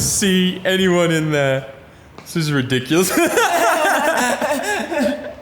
see anyone in there. This is ridiculous.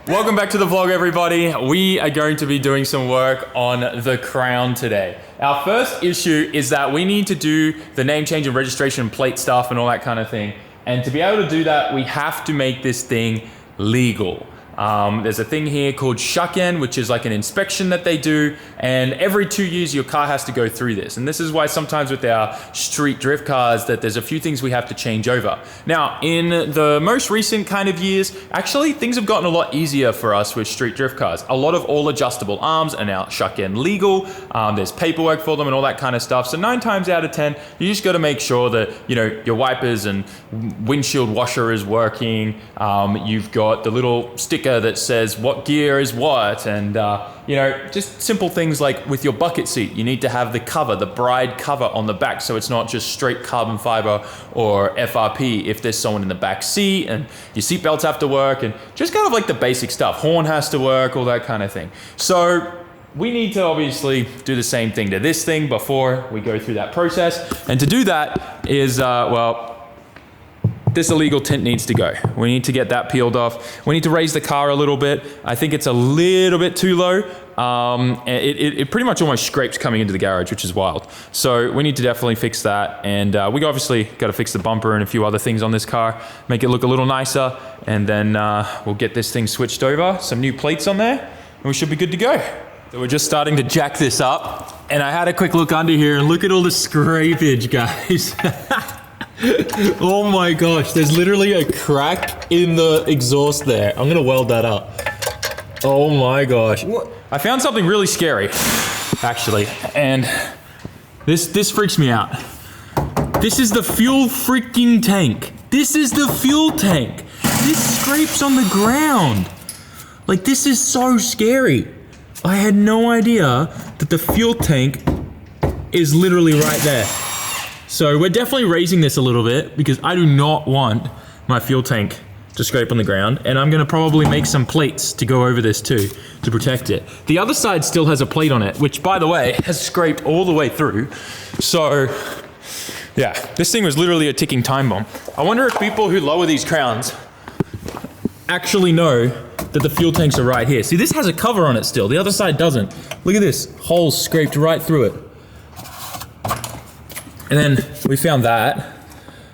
Welcome back to the vlog, everybody. We are going to be doing some work on the crown today. Our first issue is that we need to do the name change and registration plate stuff and all that kind of thing. And to be able to do that, we have to make this thing legal. There's a thing here called shaken, which is like an inspection that they do, and every 2 years your car has to go through this. And this is why sometimes with our street drift cars that there's a few things we have to change over. Now, in the most recent kind of years, actually things have gotten a lot easier for us with street drift cars. A lot of all adjustable arms are now shaken legal. There's paperwork for them and all that kind of stuff. So 9 times out of 10, you just got to make sure that, you know, your wipers and windshield washer is working. You've got the little sticker that says what gear is what, and you know, just simple things like with your bucket seat, you need to have the cover, the bride cover on the back, so it's not just straight carbon fiber or FRP if there's someone in the back seat, and your seat belts have to work, and just kind of like the basic stuff. Horn has to work, all that kind of thing. So we need to obviously do the same thing to this thing before we go through that process, and to do that is well, this illegal tint needs to go. We need to get that peeled off. We need to raise the car a little bit. I think it's a little bit too low. It pretty much almost scrapes coming into the garage, which is wild. So we need to definitely fix that. And we obviously got to fix the bumper and a few other things on this car, make it look a little nicer. And then we'll get this thing switched over, some new plates on there, and we should be good to go. So we're just starting to jack this up. And I had a quick look under here and look at all the scrapage, guys. Oh my gosh, there's literally a crack in the exhaust there. I'm gonna weld that up. Oh my gosh. I found something really scary, actually, and this freaks me out. This is the fuel freaking tank. This is the fuel tank. This scrapes on the ground. Like, this is so scary. I had no idea that the fuel tank is literally right there. So we're definitely raising this a little bit because I do not want my fuel tank to scrape on the ground, and I'm gonna probably make some plates to go over this too to protect it. The other side still has a plate on it, which by the way has scraped all the way through. So yeah, this thing was literally a ticking time bomb. I wonder if people who lower these crowns actually know that the fuel tanks are right here. See, this has a cover on it still, the other side doesn't. Look at this, holes scraped right through it. And then we found that.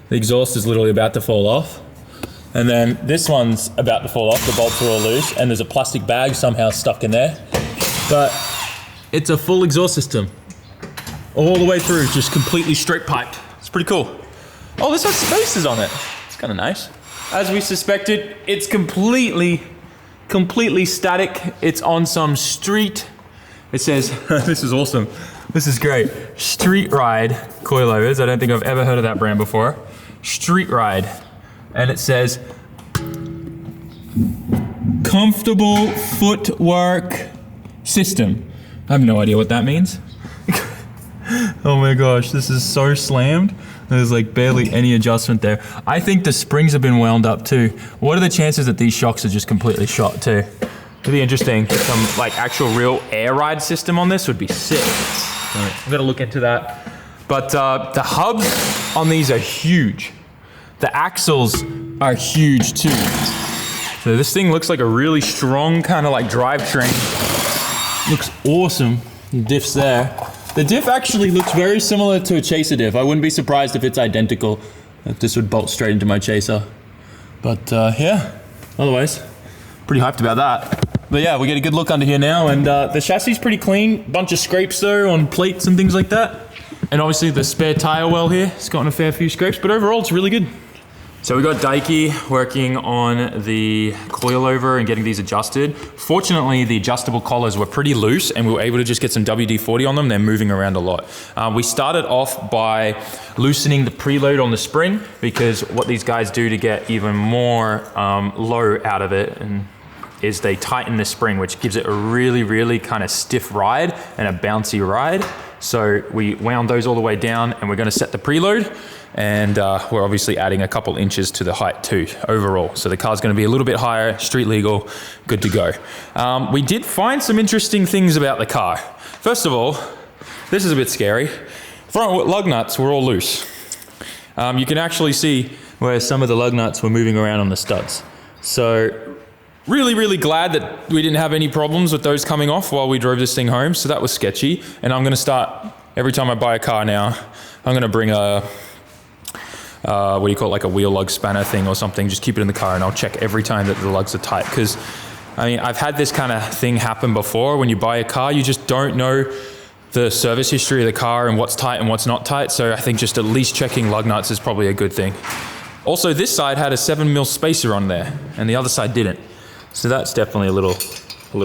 The exhaust is literally about to fall off. And then this one's about to fall off, the bolts are all loose, and there's a plastic bag somehow stuck in there. But it's a full exhaust system. All the way through, just completely straight piped. It's pretty cool. Oh, this has spaces on it. It's kind of nice. As we suspected, it's completely static. It's on some street. It says, this is awesome. This is great. Street Ride coilovers. I don't think I've ever heard of that brand before. Street Ride. And it says, comfortable footwork system. I have no idea what that means. Oh my gosh, this is so slammed. There's like barely any adjustment there. I think the springs have been wound up too. What are the chances that these shocks are just completely shot too? It'd be interesting. Some like actual real air ride system on this would be sick. I'm gonna look into that. But the hubs on these are huge. The axles are huge too. So this thing looks like a really strong kind of like drivetrain. Looks awesome. The diff's there. The diff actually looks very similar to a chaser diff. I wouldn't be surprised if it's identical. If this would bolt straight into my chaser. But yeah, otherwise, pretty hyped about that. But yeah, we get a good look under here now, and the chassis is pretty clean. Bunch of scrapes though on plates and things like that. And obviously the spare tire well here, it's gotten a fair few scrapes, but overall it's really good. So we got Daiki working on the coilover and getting these adjusted. Fortunately, the adjustable collars were pretty loose and we were able to just get some WD-40 on them. They're moving around a lot. We started off by loosening the preload on the spring, because what these guys do to get even more low out of it is they tighten the spring, which gives it a really, really kind of stiff ride and a bouncy ride. So we wound those all the way down, and we're gonna set the preload, and we're obviously adding a couple inches to the height too, overall. So the car's gonna be a little bit higher, street legal, good to go. We did find some interesting things about the car. First of all, this is a bit scary. Front lug nuts were all loose. you can actually see where some of the lug nuts were moving around on the studs. So really glad that we didn't have any problems with those coming off while we drove this thing home. So that was sketchy. And I'm gonna start, every time I buy a car now, I'm gonna bring a, what do you call it, like a wheel lug spanner thing or something, just keep it in the car and I'll check every time that the lugs are tight. Because I mean, I've had this kind of thing happen before. When you buy a car, you just don't know the service history of the car and what's tight and what's not tight. So I think just at least checking lug nuts is probably a good thing. Also, this side had a 7mm spacer on there and the other side didn't. So that's definitely a little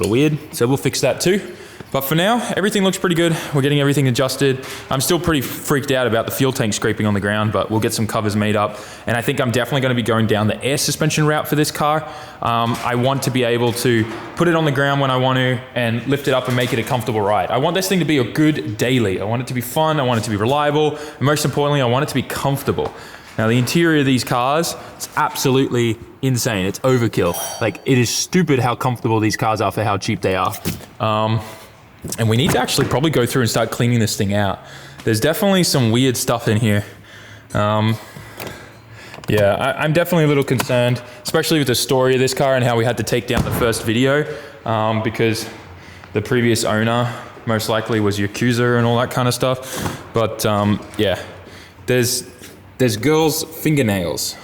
weird. So we'll fix that too. But for now, everything looks pretty good. We're getting everything adjusted. I'm still pretty freaked out about the fuel tank scraping on the ground, but we'll get some covers made up. And I think I'm definitely gonna be going down the air suspension route for this car. I want to be able to put it on the ground when I want to and lift it up and make it a comfortable ride. I want this thing to be a good daily. I want it to be fun, I want it to be reliable, and most importantly, I want it to be comfortable. Now the interior of these cars, it's absolutely insane. It's overkill. Like, it is stupid how comfortable these cars are for how cheap they are. And we need to actually probably go through and start cleaning this thing out. There's definitely some weird stuff in here. Yeah, I'm definitely a little concerned, especially with the story of this car and how we had to take down the first video because the previous owner most likely was Yakuza and all that kind of stuff. But yeah, there's girls' fingernails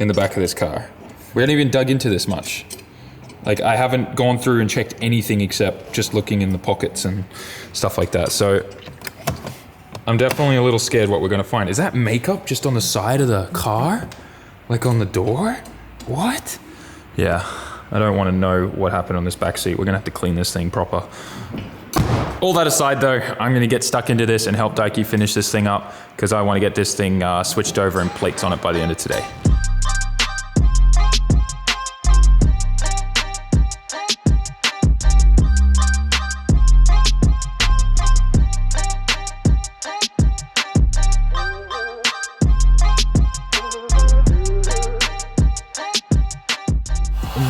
in the back of this car. We haven't even dug into this much. Like, I haven't gone through and checked anything except just looking in the pockets and stuff like that. So I'm definitely a little scared what we're gonna find. Is that makeup just on the side of the car? Like on the door? What? Yeah, I don't wanna know what happened on this back seat. We're gonna have to clean this thing proper. All that aside though, I'm gonna get stuck into this and help Daiki finish this thing up because I wanna get this thing switched over and plates on it by the end of today.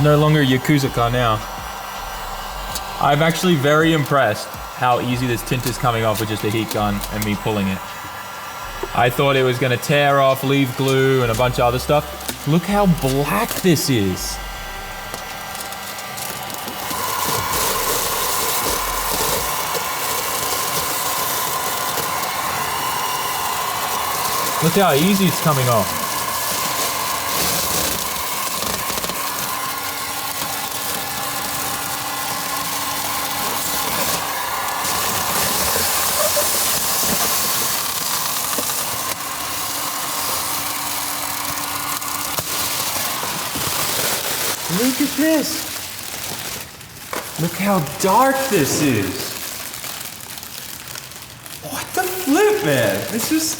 No longer a Yakuza car now. I'm actually very impressed how easy this tint is coming off with just a heat gun and me pulling it. I thought it was gonna tear off, leave glue and a bunch of other stuff. Look how black this is. Look how easy it's coming off. Look at this. Look how dark this is. What the flip, man? This is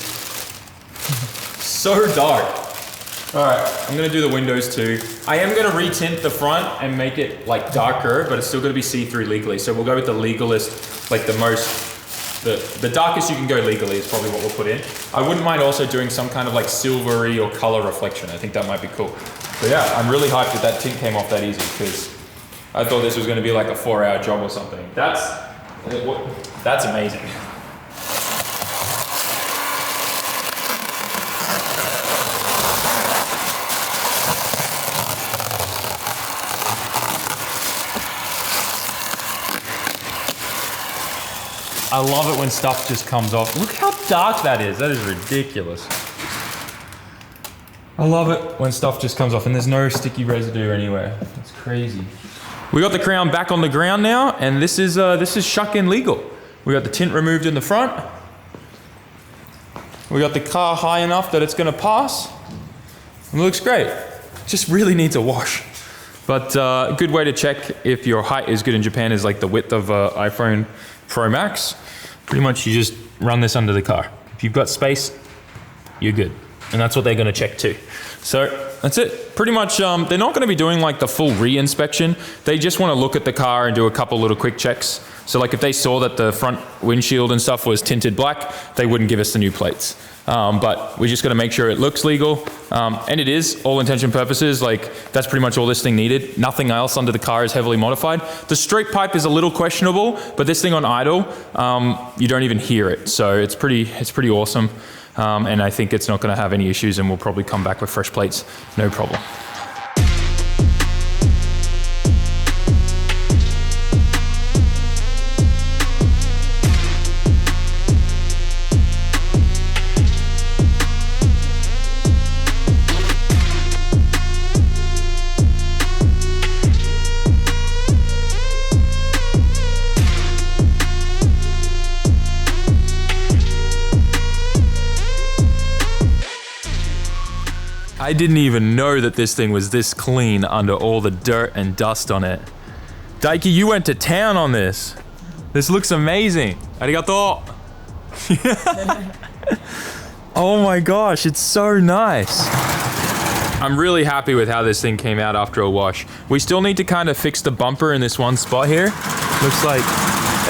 so dark. All right, I'm gonna do the windows too. I am gonna retint the front and make it like darker, but it's still gonna be see-through legally. So we'll go with the legalist, like the most, the darkest you can go legally is probably what we'll put in. I wouldn't mind also doing some kind of like silvery or color reflection. I think that might be cool. So yeah, I'm really hyped that tint came off that easy because I thought this was going to be like a 4-hour job or something. That's amazing. I love it when stuff just comes off. Look how dark that is. That is ridiculous. I love it when stuff just comes off and there's no sticky residue anywhere. It's crazy. We got the crown back on the ground now, and this is shuck-in legal. We got the tint removed in the front. We got the car high enough that it's gonna pass. It looks great. Just really needs a wash. But a good way to check if your height is good in Japan is like the width of an iPhone Pro Max. Pretty much you just run this under the car. If you've got space, you're good. And that's what they're gonna check too. So that's it. Pretty much, they're not gonna be doing like the full re-inspection. They just wanna look at the car and do a couple little quick checks. So like if they saw that the front windshield and stuff was tinted black, they wouldn't give us the new plates. But we just got to make sure it looks legal. And it is, all intention purposes, like that's pretty much all this thing needed. Nothing else under the car is heavily modified. The straight pipe is a little questionable, but this thing on idle, you don't even hear it. So it's pretty awesome. And I think it's not going to have any issues, and we'll probably come back with fresh plates, no problem. I didn't even know that this thing was this clean under all the dirt and dust on it. Daiki, you went to town on this. This looks amazing. Arigato. Oh my gosh, it's so nice. I'm really happy with how this thing came out after a wash. We still need to kind of fix the bumper in this one spot here. Looks like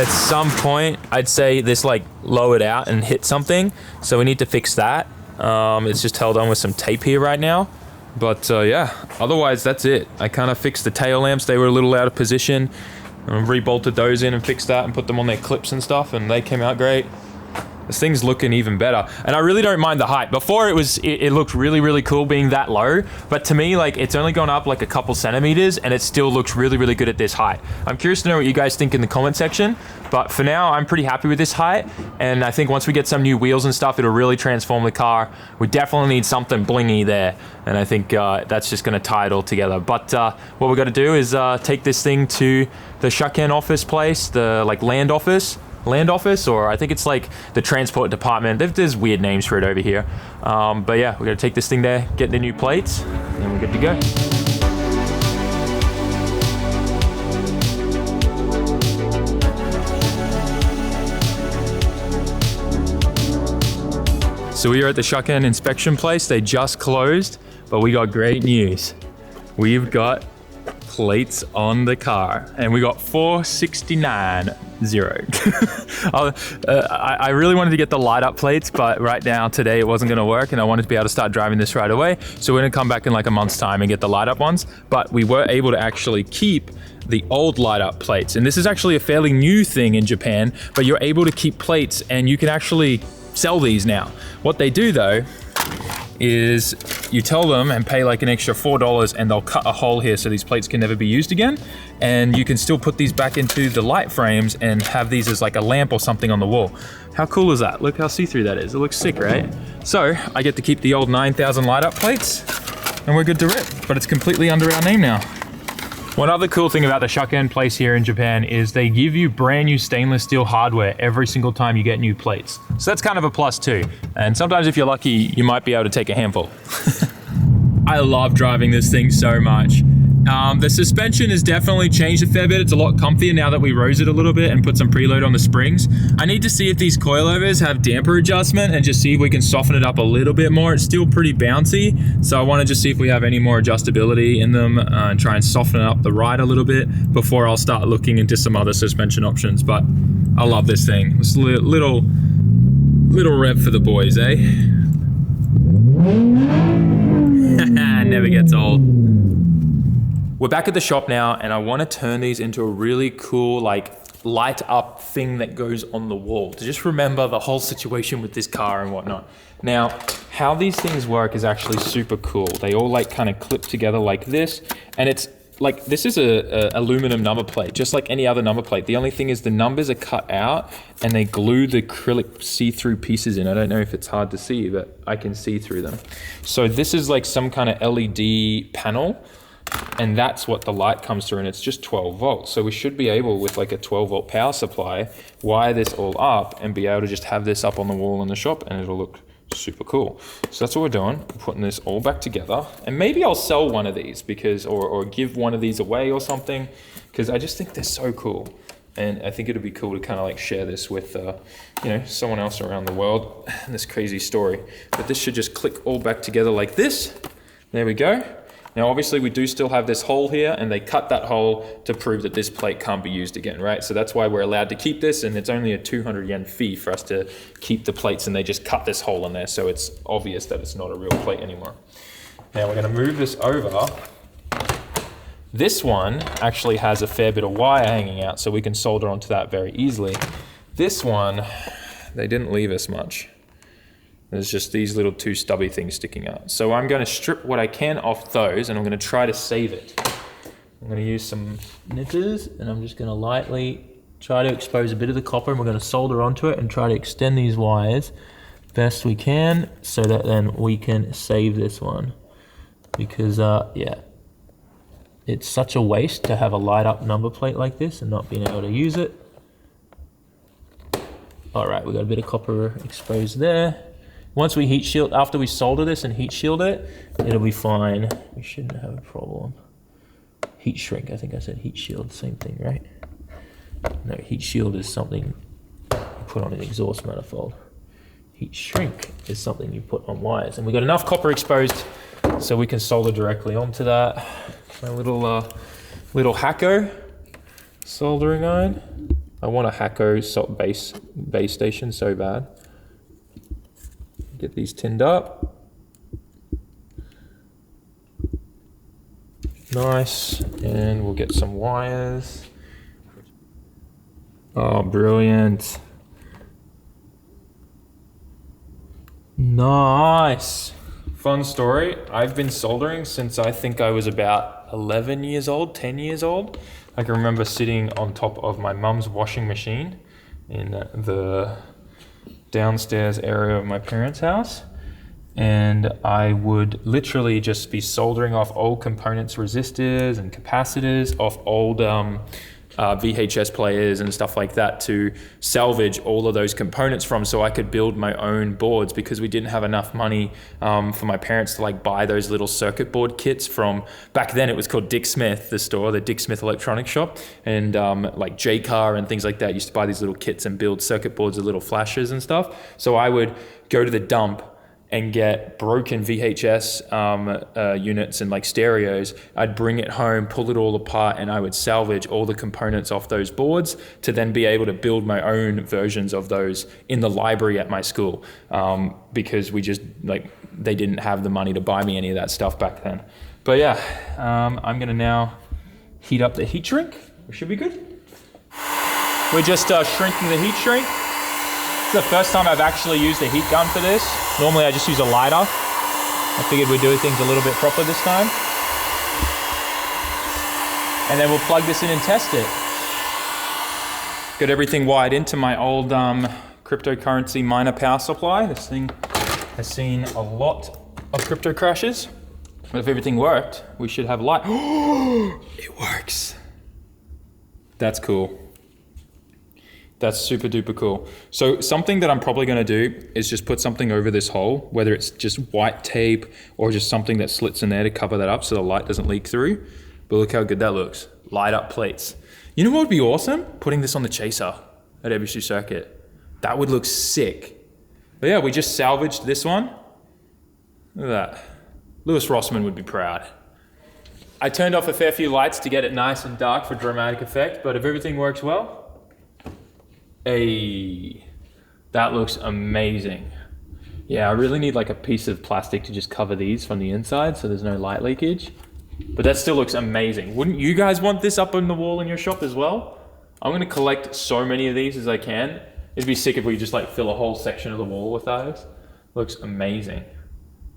at some point, I'd say this like lowered out and hit something. So we need to fix that. It's just held on with some tape here right now. But yeah, otherwise that's it. I kind of fixed the tail lamps. They were a little out of position. And rebolted those in and fixed that and put them on their clips and stuff, and they came out great. This thing's looking even better. And I really don't mind the height. Before it looked really, really cool being that low. But to me, like it's only gone up like a couple centimeters and it still looks really, really good at this height. I'm curious to know what you guys think in the comment section. But for now, I'm pretty happy with this height. And I think once we get some new wheels and stuff, it'll really transform the car. We definitely need something blingy there. And I think that's just gonna tie it all together. But what we're gonna do is take this thing to the Shaken office place, the like land office, or I think it's like the transport department. There's weird names for it over here. But yeah, we're gonna take this thing there, get the new plates, and we're good to go. So we are at the Shaken inspection place. They just closed, but we got great news. We've got plates on the car, and we got 4690. I really wanted to get the light up plates, but right now today it wasn't going to work, and I wanted to be able to start driving this right away. So we're going to come back in like a month's time and get the light up ones. But we were able to actually keep the old light up plates, and this is actually a fairly new thing in Japan, but you're able to keep plates and you can actually sell these now. What they do though is you tell them and pay like an extra $4 and they'll cut a hole here so these plates can never be used again, and you can still put these back into the light frames and have these as like a lamp or something on the wall. How cool is that? Look how see-through that is. It looks sick, right? So I get to keep the old 9000 light up plates and we're good to rip, but it's completely under our name now. One other cool thing about the Shaken place here in Japan is they give you brand new stainless steel hardware every single time you get new plates. So that's kind of a plus too. And sometimes if you're lucky, you might be able to take a handful. I love driving this thing so much. The suspension has definitely changed a fair bit. It's a lot comfier now that we rose it a little bit and put some preload on the springs. I need to see if these coilovers have damper adjustment and just see if we can soften it up a little bit more. It's still pretty bouncy, so I want to just see if we have any more adjustability in them and try and soften it up the ride a little bit before I'll start looking into some other suspension options. But I love this thing. It's a little rev for the boys, eh? Never gets old. We're back at the shop now, and I want to turn these into a really cool, like, light up thing that goes on the wall to just remember the whole situation with this car and whatnot. Now, how these things work is actually super cool. They all like kind of clip together like this, and it's like, this is a aluminum number plate, just like any other number plate. The only thing is the numbers are cut out and they glue the acrylic see-through pieces in. I don't know if it's hard to see, but I can see through them. So this is like some kind of LED panel, and that's what the light comes through, and it's just 12 volts. So we should be able, with like a 12 volt power supply, wire this all up and be able to just have this up on the wall in the shop, and it'll look super cool. So that's what we're doing. We're putting this all back together, and maybe I'll sell one of these because, or give one of these away or something, because I just think they're so cool. And I think it'd be cool to kind of like share this with, you know, someone else around the world, this crazy story. But this should just click all back together like this. There we go. Now, obviously we do still have this hole here, and they cut that hole to prove that this plate can't be used again, right? So that's why we're allowed to keep this, and it's only a 200 yen fee for us to keep the plates, and they just cut this hole in there, so it's obvious that it's not a real plate anymore. Now we're gonna move this over. This one actually has a fair bit of wire hanging out, so we can solder onto that very easily. This one, they didn't leave us much. There's just these little two stubby things sticking out. So I'm gonna strip what I can off those, and I'm gonna try to save it. I'm gonna use some knitters, and I'm just gonna lightly try to expose a bit of the copper, and we're gonna solder onto it and try to extend these wires best we can, so that then we can save this one. Because yeah, it's such a waste to have a light up number plate like this and not being able to use it. All right, we got a bit of copper exposed there. Once we heat shield, after we solder this and heat shield it, it'll be fine. We shouldn't have a problem. Heat shrink, I think I said heat shield, same thing, right? No, heat shield is something you put on an exhaust manifold. Heat shrink is something you put on wires. And we got enough copper exposed so we can solder directly onto that. My little Hakko soldering iron. I want a Hakko base station so bad. Get these tinned up. Nice, and we'll get some wires. Oh, brilliant. Nice. Fun story, I've been soldering since I think I was about 11 years old, 10 years old. I can remember sitting on top of my mum's washing machine in the downstairs area of my parents' house, and I would literally just be soldering off old components, resistors and capacitors off old VHS players and stuff like that to salvage all of those components from, so I could build my own boards, because we didn't have enough money for my parents to like buy those little circuit board kits from, back then it was called Dick Smith, the store, the Dick Smith electronics shop, and like J-Car and things like that used to buy these little kits and build circuit boards with little flashes and stuff. So I would go to the dump and get broken VHS units and like stereos. I'd bring it home, pull it all apart, and I would salvage all the components off those boards to then be able to build my own versions of those in the library at my school, because we just, like, they didn't have the money to buy me any of that stuff back then. But yeah, I'm gonna now heat up the heat shrink. We should be good. We're just shrinking the heat shrink. It's the first time I've actually used a heat gun for this. Normally I just use a lighter. I figured we'd do things a little bit proper this time. And then we'll plug this in and test it. Got everything wired into my old cryptocurrency miner power supply. This thing has seen a lot of crypto crashes. But if everything worked, we should have light. It works. That's cool. That's super duper cool. So something that I'm probably gonna do is just put something over this hole, whether it's just white tape or just something that slits in there to cover that up so the light doesn't leak through. But look how good that looks. Light up plates. You know what would be awesome? Putting this on the chaser at ABC Circuit. That would look sick. But yeah, we just salvaged this one. Look at that. Louis Rossman would be proud. I turned off a fair few lights to get it nice and dark for dramatic effect, but if everything works well, hey, that looks amazing. Yeah, I really need like a piece of plastic to just cover these from the inside so there's no light leakage. But that still looks amazing. Wouldn't you guys want this up on the wall in your shop as well? I'm gonna collect so many of these as I can. It'd be sick if we just like fill a whole section of the wall with those. Looks amazing.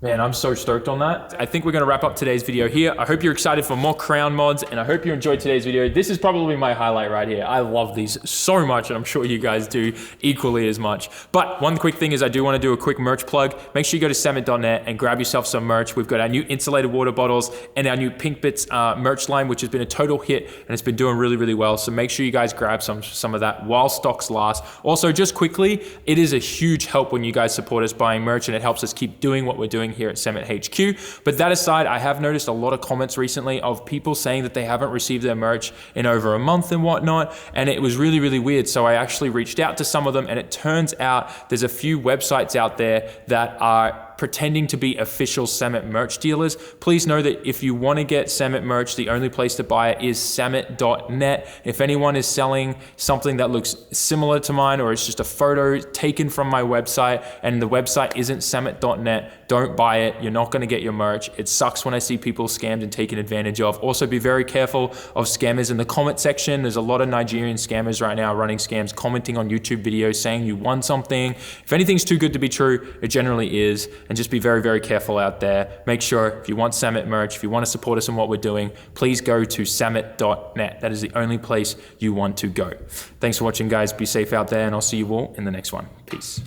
Man, I'm so stoked on that. I think we're gonna wrap up today's video here. I hope you're excited for more crown mods, and I hope you enjoyed today's video. This is probably my highlight right here. I love these so much, and I'm sure you guys do equally as much. But one quick thing is I do wanna do a quick merch plug. Make sure you go to SAMMIT.net and grab yourself some merch. We've got our new insulated water bottles and our new Pink Bits merch line, which has been a total hit, and it's been doing really, really well. So make sure you guys grab some of that while stocks last. Also, just quickly, it is a huge help when you guys support us buying merch, and it helps us keep doing what we're doing here at SAMMIT HQ. But that aside, I have noticed a lot of comments recently of people saying that they haven't received their merch in over a month and whatnot, and it was really, really weird. So I actually reached out to some of them, and it turns out there's a few websites out there that are pretending to be official SAMMIT merch dealers. Please know that if you want to get SAMMIT merch, the only place to buy it is SAMMIT.net. If anyone is selling something that looks similar to mine, or it's just a photo taken from my website and the website isn't SAMMIT.net, don't buy it. You're not going to get your merch. It sucks when I see people scammed and taken advantage of. Also, be very careful of scammers in the comment section. There's a lot of Nigerian scammers right now running scams, commenting on YouTube videos saying you won something. If anything's too good to be true, it generally is. And just be very, very careful out there. Make sure if you want SAMMIT merch, if you want to support us in what we're doing, please go to SAMMIT.net. That is the only place you want to go. Thanks for watching, guys. Be safe out there, and I'll see you all in the next one. Peace.